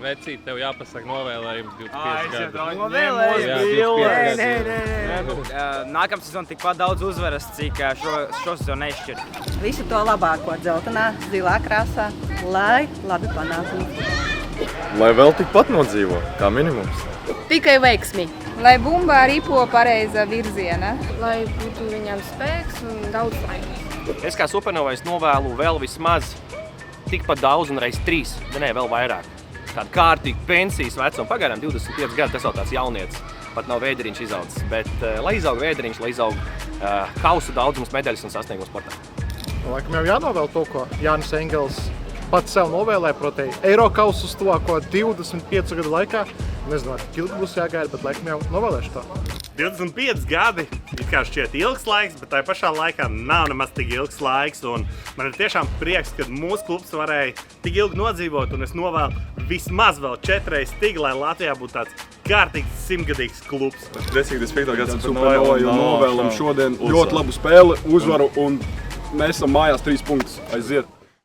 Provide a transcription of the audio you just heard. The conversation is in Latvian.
Vecīt, tev jāpasaka novēlējums 25 gadu. Novēlējums? Nē. Nākamā sezona tikpat daudz uzvaras, cik šo sezonu neizšķir. Visu to labāko dzeltenā, zilā krāsā, lai labi panākumi. Lai vēl tikpat nodzīvo, kā minimums. Tikai veiksmi. Lai bumba ripo pareiza virziena. Lai būtu viņam spēks un daudz laimes. Es kā supernovais novēlu vēl vismaz tikpat daudz un reiz 3, ne vēl vairāk. Tāda kārtīga pensijas vecuma, pagaidām 25 gadi, tas vēl tāds jaunietis, pat nav vēderiņš izaudzis. Bet lai izaug vēderiņš, lai izaug kausu daudzums, medaļas un sasniegumu sportā. Laikam jau jānovēl to, ko Jānis Engels pats sev novēlēja, proti Eirokausu uz tuvāko 25 gadu laikā. Nezinu, cik ilgi būs jāgaida, bet laikam jau novēlēšu to. 25 gadi it kā šķiet ilgs laiks, bet tai pašā laikā nav nemaz tik ilgs laiks. Un man ir tiešām prieks, ka mūsu klubs varēja tik ilgi nodzīvot, un es novēlu vismaz vēl 4 reizes tik, lai Latvijā būtu tāds kārtīgs 100-gadīgs klubs. Priecīgi 25. gads Supernova un novēlam šodien ļoti labu spēli, uzvaru un mēs esam mājās 3 punktus aiziet.